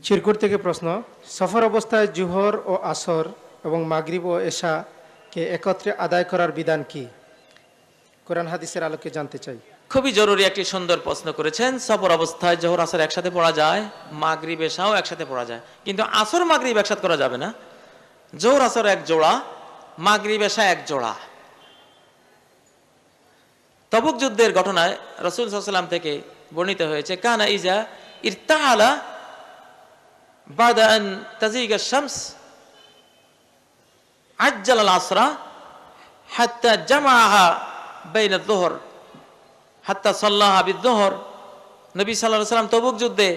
চিরকুট থেকে প্রশ্ন, সফর অবস্থায় জুহর ও আসর এবং মাগরিব ও এশাকে একত্রে আদায় করার বিধান কি? কোরআন হাদিসের আলোকে জানতে চাই। খুবই জরুরি একটি সুন্দর প্রশ্ন করেছেন। সফর অবস্থায় জোহর আসর একসাথে পড়া যায়, মাগরিব এশাও একসাথে পড়া যায়, কিন্তু আসর মাগরিব একসাথে করা যাবে না। জোহর আসর এক জোড়া, মাগরিব এশা এক জোড়া। তবুক যুদ্ধের ঘটনায় রাসূল সাল্লাল্লাহু আলাইহি ওয়াসাল্লাম থেকে বর্ণিত হয়েছে, কানা ইজা ইরতাহালা বাদা আন তাজিগা শামস আজ্জাল আল আসরা হাত্তা জামাআহা বাইনা যুহর হাত্তা সাল্লাহা বিয-যুহর। নবী সাল্লাল্লাহু আলাইহি ওয়াসাল্লাম তবুক যুদ্ধে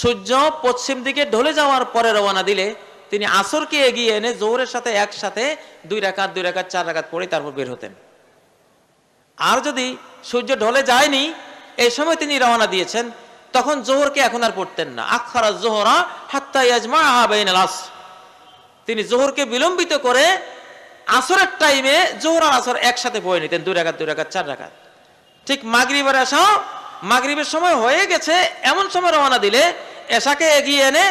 সূর্য পশ্চিম দিকে ঢলে যাওয়ার পরে রওনা দিলে তিনি আসরকে এগিয়ে এনে জোহরের সাথে একসাথে 2 রাকাত 4 রাকাত পড়ে তারপর বের হতেন। আর যদি সূর্য ঢলে যায়নি এই সময় তিনি রওনা দিয়েছেন, তখন জোহরকে এখন আর পড়তেন না। আখারা যোহরা হাত্তা ইয়াজমাআহা বাইনাল আসর, তিনি জোহরকে বিলম্বিত করে আসরের টাইমে জোহর আর আসর একসাথে পড়ে নিতেন 2 রাকাত 4 রাকাত। ঠিক মাগরিবের এশাও মাগরিবের সময় হয়ে গেছে এমন সময় রওনা দিলে এশাকে এগিয়ে এনে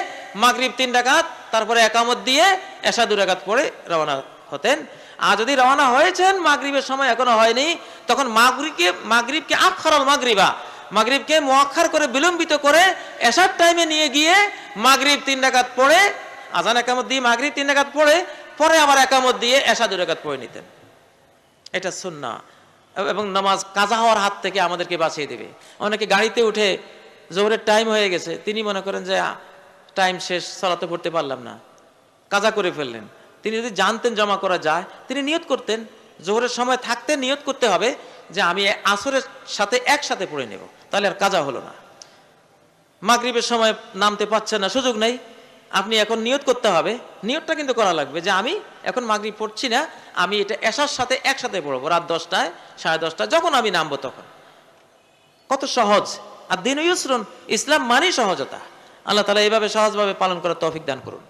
মাগরিব 3 রাকাত, তারপরে একামত দিয়ে এশা 2 রাকাত পড়ে রওনা হতেন। আর যদি রওনা হয়েছেন মাগরিবের সময় এখনো হয়নি, তখন মাগরিবকে আখারাল মাগরিবা, মাগরিবকে মুআক্খার করে বিলম্বিত করে এশার টাইমে নিয়ে গিয়ে মাগরিব 3 রাকাত পড়ে আজান একামত দিয়ে মাগরিব 3 রাকাত পড়ে পরে আবার একামত দিয়ে এশা 2 রাকাত পড়ে নিতেন। এটা সুন্নাহ এবং নামাজ কাজা হওয়ার হাত থেকে আমাদেরকে বাঁচিয়ে দেবে। অনেকে গাড়িতে উঠে জোহরের টাইম হয়ে গেছে, তিনি মনে করেন যে টাইম শেষ, সালাতে পড়তে পারলাম না, কাজা করে ফেললেন। তিনি যদি জানতেন জমা করা যায়, তিনি নিয়ত করতেন, জোহরের সময় থাকতে নিয়ত করতে হবে যে আমি আসরের সাথে একসাথে পড়ে নেব, তাহলে আর কাজা হলো না। মাগরিবের সময় নামতে পারছেন না, সুযোগ নেই, আপনি এখন নিয়ত করতে হবে। নিয়তটা কিন্তু করা লাগবে যে আমি এখন মাগরিব পড়ছি না, আমি এটা এশার সাথে একসাথে পড়বো রাত 10টায় 10:30 যখন আমি নামবো তখন। কত সহজ! আর দ্বীন ইউসরুন, ইসলাম মানেই সহজতা। আল্লাহ তাআলা এইভাবে সহজভাবে পালন করার তৌফিক দান করুন।